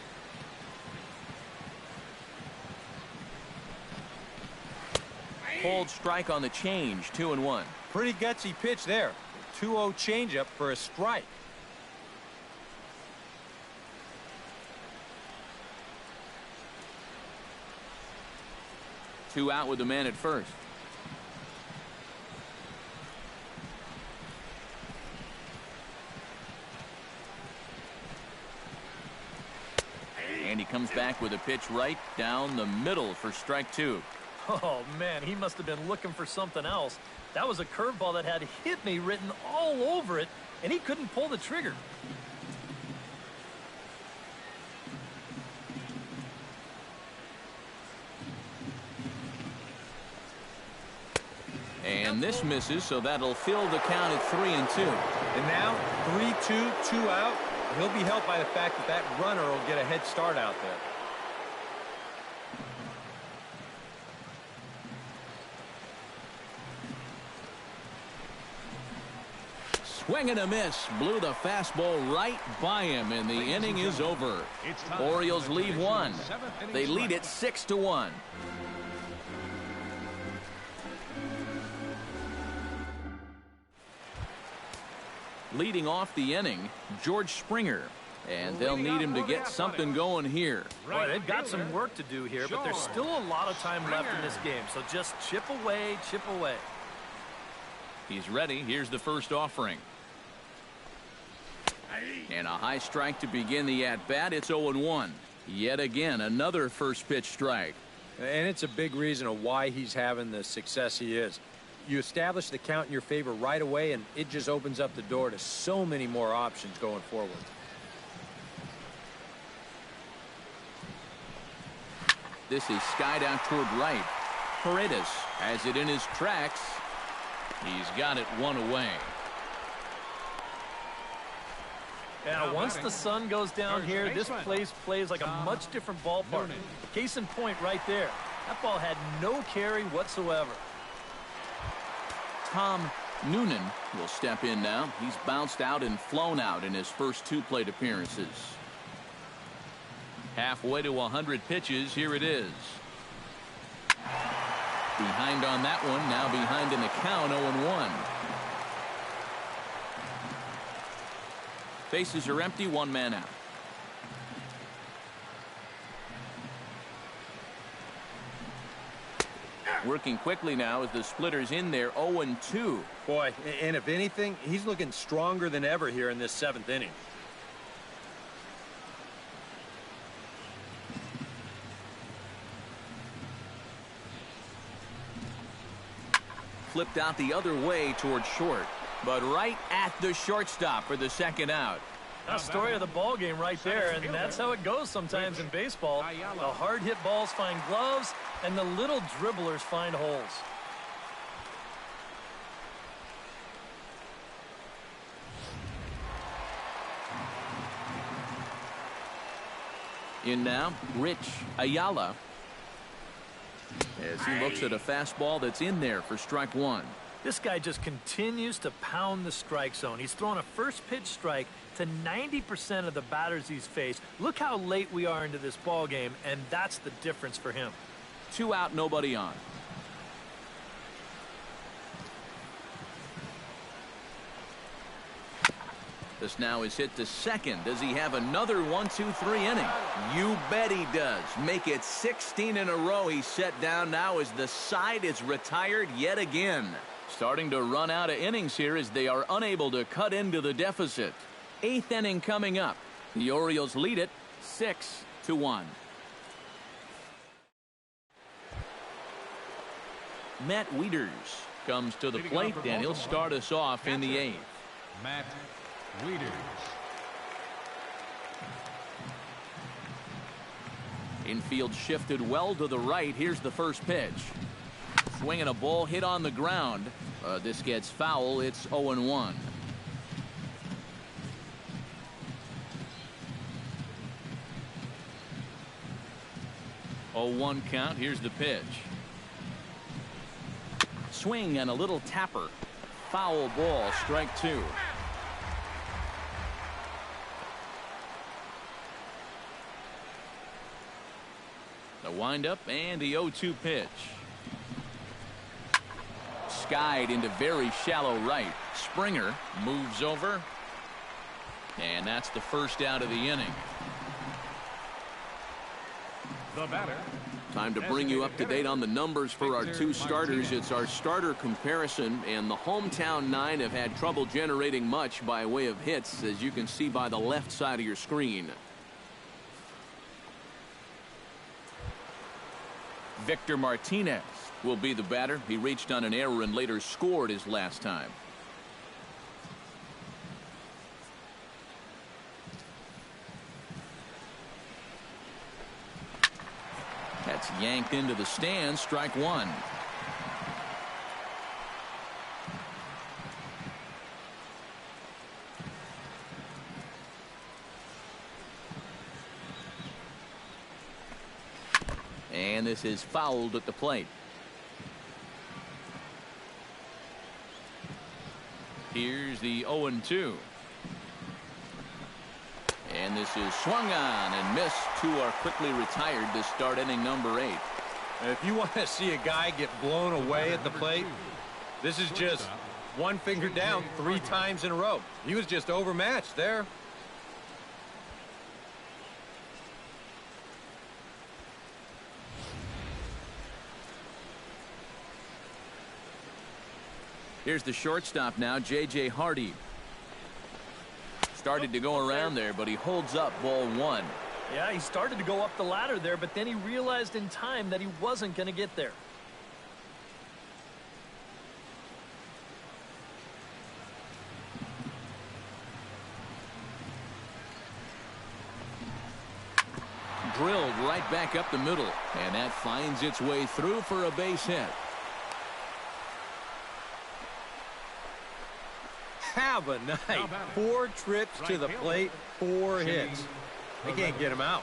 Speaker 1: Cold strike on the change, 2-1.
Speaker 2: Pretty gutsy pitch there. 2-0 changeup for a strike.
Speaker 1: Two out with the man at first. And he comes back with a pitch right down the middle for strike 2.
Speaker 5: Oh, man, he must have been looking for something else. That was a curveball that had "hit me" written all over it, and he couldn't pull the trigger.
Speaker 1: And this misses, so that'll fill the count at 3-2.
Speaker 2: And now 3-2, 2 out. He'll be helped by the fact that that runner will get a head start out there.
Speaker 1: Swing and a miss. Blew the fastball right by him, and the inning is over. Orioles leave one. They lead it 6-1. Leading off the inning, George Springer. And they'll need him to get something going here.
Speaker 5: Boy, they've got some work to do here, but there's still a lot of time left in this game. So just chip away, chip away.
Speaker 1: He's ready. Here's the first offering. And a high strike to begin the at-bat. It's 0-1. Yet again, another first pitch strike.
Speaker 2: And it's a big reason of why he's having the success he is. You establish the count in your favor right away, and it just opens up the door to so many more options going forward.
Speaker 1: This is skied out toward right. Paredes has it in his tracks. He's got it one away.
Speaker 5: Yeah, once the sun goes down here, this place plays like a much different ballpark. Case in point right there. That ball had no carry whatsoever.
Speaker 1: Tom Noonan will step in now. He's bounced out and flown out in his first 2 plate appearances. Halfway to 100 pitches. Here it is. Behind on that one. Now behind in the count, 0-1. Bases are empty, 1 man out. Working quickly now as the splitter's in there, 0-2.
Speaker 2: Boy, and if anything, he's looking stronger than ever here in this 7th inning.
Speaker 1: Flipped out the other way toward short, but right at the shortstop for the second out.
Speaker 5: The story of the ball game right there, and that's how it goes sometimes in baseball. The hard hit balls find gloves, and the little dribblers find holes.
Speaker 1: In now, Rich Ayala, as he looks at a fastball that's in there for strike 1.
Speaker 5: This guy just continues to pound the strike zone. He's thrown a first pitch strike to 90% of the batters he's faced. Look how late we are into this ball game, and that's the difference for him.
Speaker 1: 2 out, nobody on. This now is hit to second. Does he have another 1-2-3 inning? You bet he does. Make it 16 in a row. He's set down now as the side is retired yet again. Starting to run out of innings here as they are unable to cut into the deficit. 8th inning coming up. The Orioles lead it 6-1. Matt Wieters comes to the plate, and he'll start us off in the 8th.
Speaker 3: Matt Wieters.
Speaker 1: Infield shifted well to the right. Here's the first pitch. Swinging a ball hit on the ground. This gets foul. It's 0-1. Oh, 1 count. Here's the pitch. Swing and a little tapper. Foul ball. Strike 2. The windup and the 0-2 pitch. Skied into very shallow right. Springer moves over. And that's the first out of the inning.
Speaker 3: The batter.
Speaker 1: Time to bring you up to date on the numbers for our 2 starters. It's our starter comparison, and the hometown 9 have had trouble generating much by way of hits, as you can see by the left side of your screen. Victor Martinez will be the batter. He reached on an error and later scored his last time. That's yanked into the stands. Strike 1. And this is fouled at the plate. Here's the 0-2. And this is swung on and missed. Two are quickly retired to start inning number 8.
Speaker 2: If you want to see a guy get blown away at the plate, this is just one finger down 3 times in a row. He was just overmatched there.
Speaker 1: Here's the shortstop now, J.J. Hardy. Started to go around there, but he holds up ball 1.
Speaker 5: Yeah, he started to go up the ladder there, but then he realized in time that he wasn't going to get there.
Speaker 1: Drilled right back up the middle, and that finds its way through for a base hit.
Speaker 2: Have a night. 4 trips to the plate, 4 hits. They can't get him out.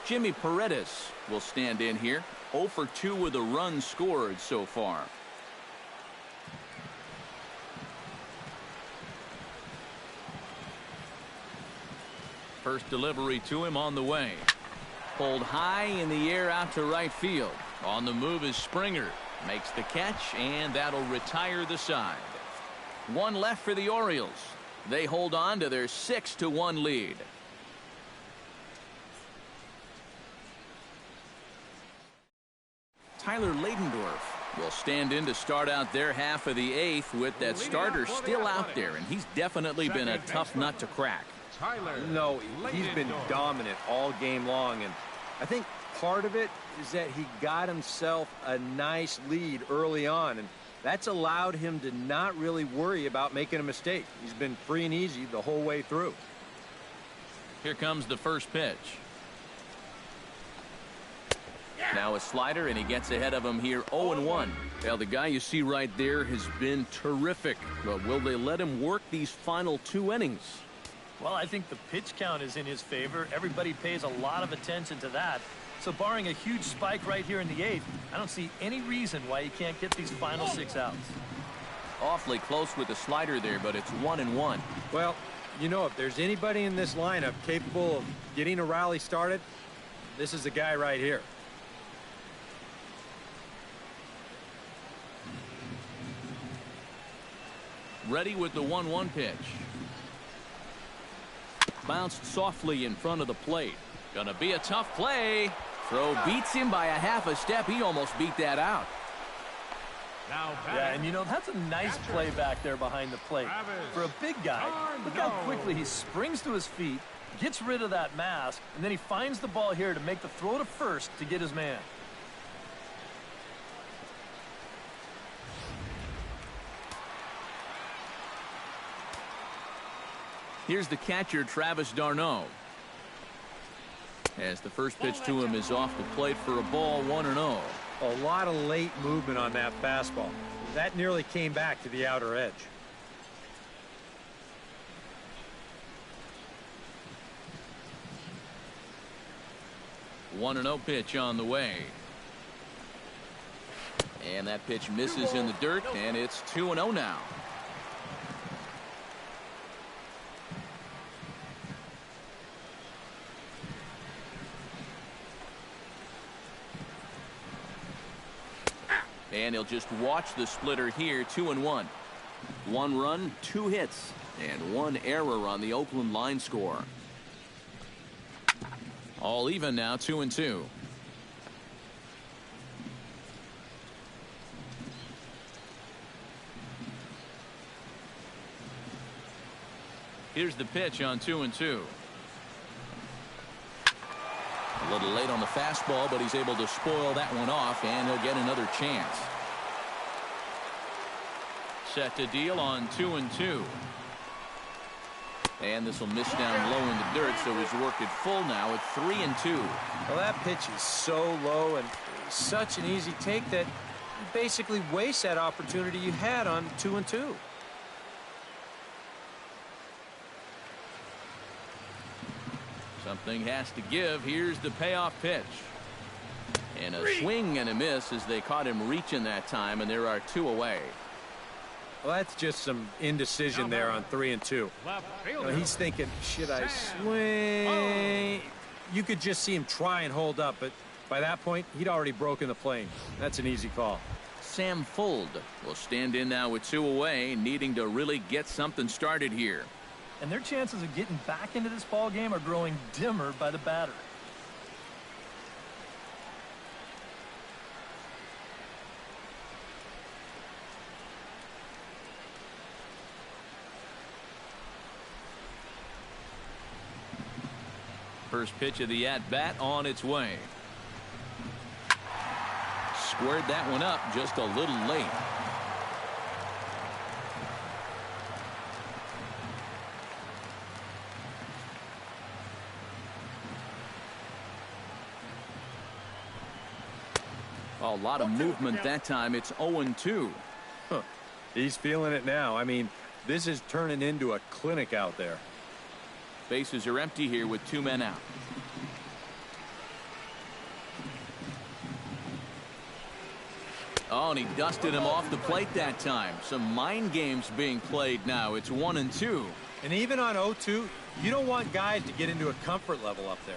Speaker 1: Jimmy Paredes will stand in here. 0 for 2 with a run scored so far. First delivery to him on the way. Pulled high in the air out to right field. On the move is Springer. Makes the catch, and that'll retire the side. 1 left for the Orioles. They hold on to their 6-1 lead. Tyler Ladendorf will stand in to start out their half of the 8th with that starter still out there, and he's definitely been a tough nut to crack.
Speaker 2: No, he's been dominant all game long, and I think part of it is that he got himself a nice lead early on, and that's allowed him to not really worry about making a mistake. He's been free and easy the whole way through.
Speaker 1: Here comes the first pitch. Now a slider, and he gets ahead of him here. 0-1. Well, the guy you see right there has been terrific, but will they let him work these final 2 innings?
Speaker 5: Well, I think the pitch count is in his favor. Everybody pays a lot of attention to that. So barring a huge spike right here in the 8th, I don't see any reason why he can't get these final 6 outs.
Speaker 1: Awfully close with the slider there, but it's 1-1.
Speaker 2: Well, you know, if there's anybody in this lineup capable of getting a rally started, this is the guy right here.
Speaker 1: Ready with the 1-1 pitch. Bounced softly in front of the plate. Gonna be a tough play. Throw beats him by a half a step. He almost beat that out.
Speaker 5: Yeah, and you know, that's a nice play back there behind the plate. For a big guy, look how quickly he springs to his feet, gets rid of that mask, and then he finds the ball here to make the throw to first to get his man.
Speaker 1: Here's the catcher, Travis d'Arnaud. As the first pitch to him is off the plate for a ball, 1-0.
Speaker 2: A lot of late movement on that fastball. That nearly came back to the outer edge.
Speaker 1: One 1-0 pitch on the way. And that pitch misses in the dirt, and it's 2-0 now. And he'll just watch the splitter here. 2-1. 1 run, 2 hits, and 1 error on the Oakland line score. All even now, 2-2. Here's the pitch on 2-2. A little late on the fastball, but he's able to spoil that one off, and he'll get another chance. Set to deal on 2-2. And this will miss down low in the dirt, so he's worked it full now at 3-2.
Speaker 2: Well, that pitch is so low and such an easy take that you basically waste that opportunity you had on 2-2.
Speaker 1: Something has to give. Here's the payoff pitch. And a swing and a miss as they caught him reaching that time, and there are 2 away.
Speaker 4: Well, that's just some indecision there on 3 and 2. He's thinking, should I swing? You could just see him try and hold up, but by that point, he'd already broken the plane. That's an easy call.
Speaker 1: Sam Fuld will stand in now with 2 away, needing to really get something started here.
Speaker 5: And their chances of getting back into this ball game are growing dimmer by the batter.
Speaker 1: First pitch of the at-bat on its way. Squared that one up just a little late. A lot of movement that time. It's 0-2.
Speaker 4: Huh. He's feeling it now. I mean, this is turning into a clinic out there.
Speaker 1: Bases are empty here with 2 men out. Oh, and he dusted him off the plate that time. Some mind games being played now. It's 1-2.
Speaker 2: And even on 0-2, you don't want guys to get into a comfort level up there.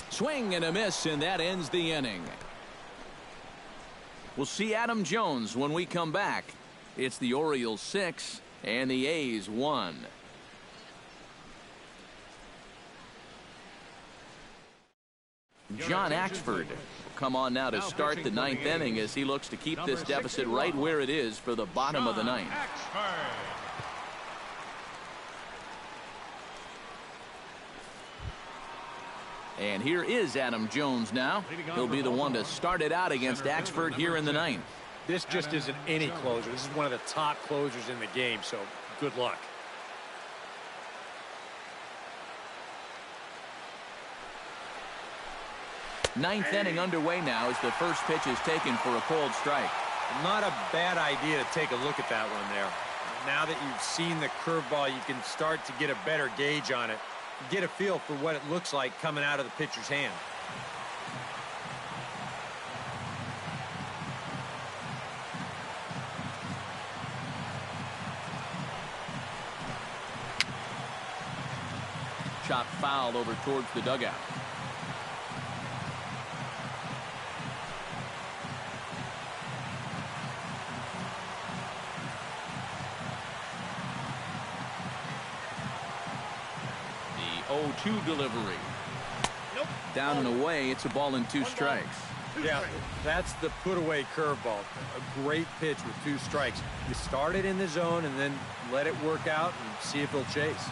Speaker 1: Swing and a miss, and that ends the inning. We'll see Adam Jones when we come back. It's the Orioles 6 and the A's 1. John Axford will come on now to start the 9th inning as he looks to keep this deficit right where it is for the bottom of the 9th. And here is Adam Jones now. He'll be the one to start it out against Axford here in the 9th.
Speaker 4: This just isn't any closer. This is one of the top closers in the game, so good luck.
Speaker 1: Ninth inning underway now as the first pitch is taken for a cold strike.
Speaker 2: Not a bad idea to take a look at that one there. Now that you've seen the curveball, you can start to get a better gauge on it. Get a feel for what it looks like coming out of the pitcher's hand.
Speaker 1: Chop foul over towards the dugout. The 0-2 delivery.
Speaker 5: Nope.
Speaker 1: Down and away. It's a ball and 2 strikes.
Speaker 2: Yeah, that's the put-away curveball. A great pitch with 2 strikes. You start it in the zone and then let it work out and see if he'll chase.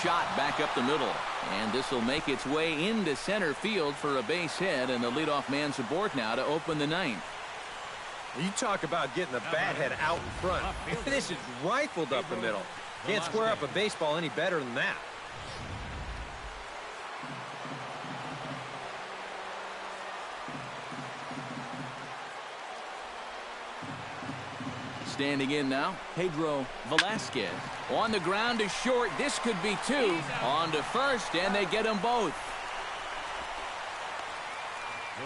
Speaker 1: Shot back up the middle. And this will make its way into center field for a base hit, and the leadoff man's aboard now to open the 9th.
Speaker 2: You talk about getting the bat head out in front. This is rifled up the middle. Can't square up a baseball any better than that.
Speaker 1: Standing in now, Pedro Velasquez. On the ground to short. This could be 2. On to first, and they get them both.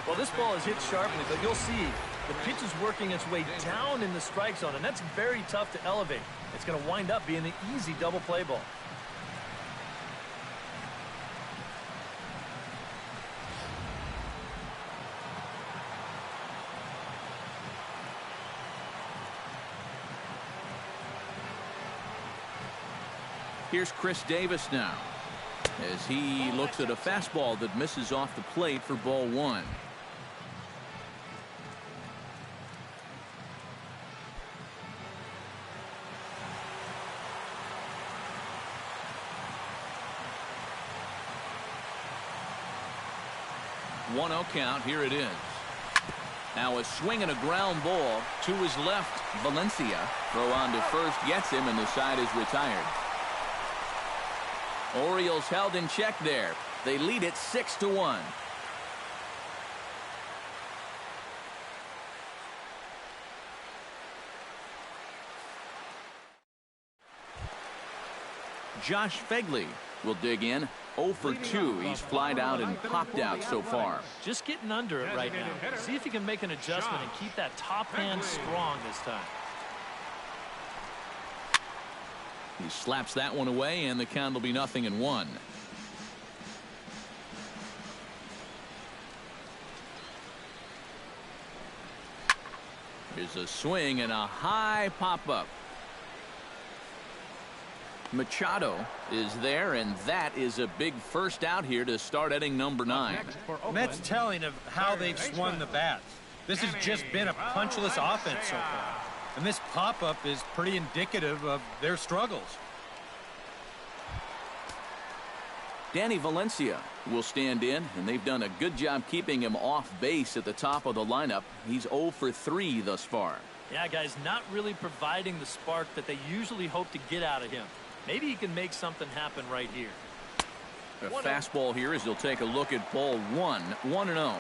Speaker 5: Well, this ball is hit sharply, but you'll see the pitch is working its way down in the strike zone, and that's very tough to elevate. It's going to wind up being the easy double play ball.
Speaker 1: Here's Chris Davis now as he looks at a fastball that misses off the plate for ball 1. One 0 count. Here it is. Now a swing and a ground ball to his left. Valencia throw on to first, gets him, and the side is retired. Orioles held in check there. They lead it 6-1. Josh Fegley will dig in. 0 for 2. He's flied out and popped out so far.
Speaker 5: Just getting under it right now. See if he can make an adjustment and keep that top hand strong this time.
Speaker 1: He slaps that one away, and the count will be 0-1. Here's a swing and a high pop-up. Machado is there, and that is a big first out here to start inning number 9.
Speaker 2: And that's telling of how they've swung the bats. This has just been a punchless offense so far. And this pop-up is pretty indicative of their struggles.
Speaker 1: Danny Valencia will stand in, and they've done a good job keeping him off base at the top of the lineup. He's 0 for 3 thus far.
Speaker 5: Yeah, guys, not really providing the spark that they usually hope to get out of him. Maybe he can make something happen right here.
Speaker 1: A fastball here as he'll take a look at ball 1. 1-0.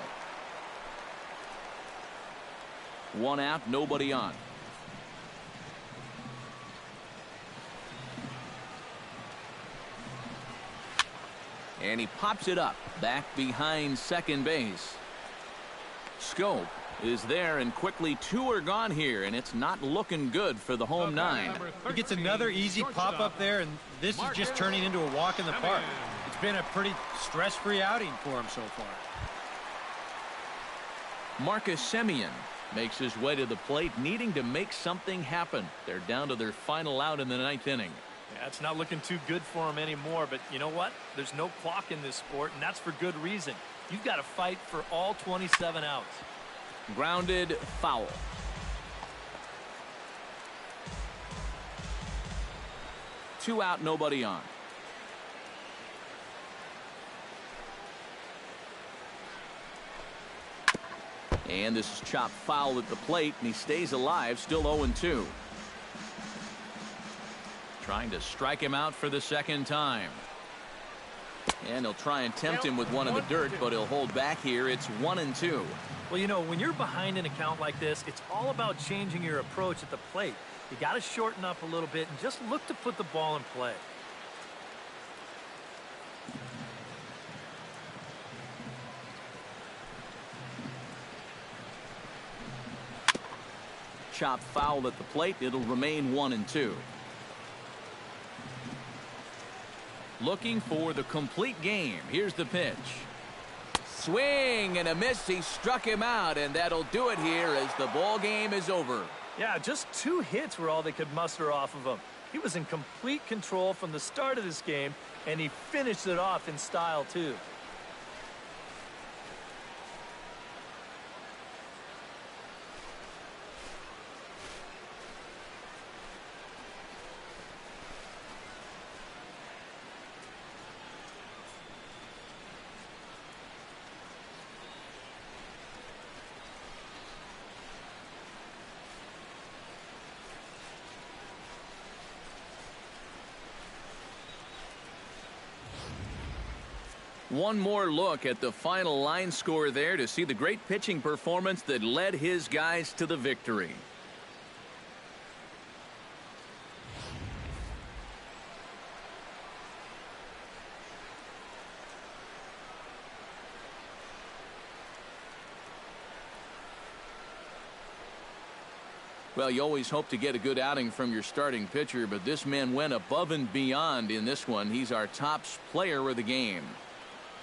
Speaker 1: 1 out, nobody on. And he pops it up back behind second base. Scope is there, and quickly 2 are gone here, and it's not looking good for the home 9.
Speaker 2: He gets another easy pop-up there, and this is just turning into a walk in the park. It's been a pretty stress-free outing for him so far.
Speaker 1: Marcus Semien makes his way to the plate, needing to make something happen. They're down to their final out in the 9th inning.
Speaker 5: Yeah, it's not looking too good for him anymore, but you know what? There's no clock in this sport, and that's for good reason. You've got to fight for all 27 outs.
Speaker 1: Grounded foul. Two out, nobody on. And this is chopped foul at the plate, and he stays alive, still 0-2. Trying to strike him out for the second time. And he'll try and tempt him with one in the dirt, but he'll hold back here. It's 1-2.
Speaker 5: Well, you know, when you're behind an account like this, it's all about changing your approach at the plate. You got to shorten up a little bit and just look to put the ball in play.
Speaker 1: Chopped foul at the plate. It'll remain 1-2. Looking for the complete game. Here's the pitch. Swing and a miss. He struck him out, and that'll do it here as the ball game is over.
Speaker 5: Yeah, just 2 hits were all they could muster off of him. He was in complete control from the start of this game, and he finished it off in style, too.
Speaker 1: One more look at the final line score there to see the great pitching performance that led his guys to the victory. Well, you always hope to get a good outing from your starting pitcher, but this man went above and beyond in this one. He's our top player of the game.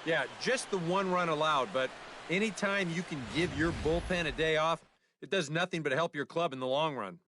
Speaker 2: Yeah, just the 1 run allowed, but anytime you can give your bullpen a day off, it does nothing but help your club in the long run.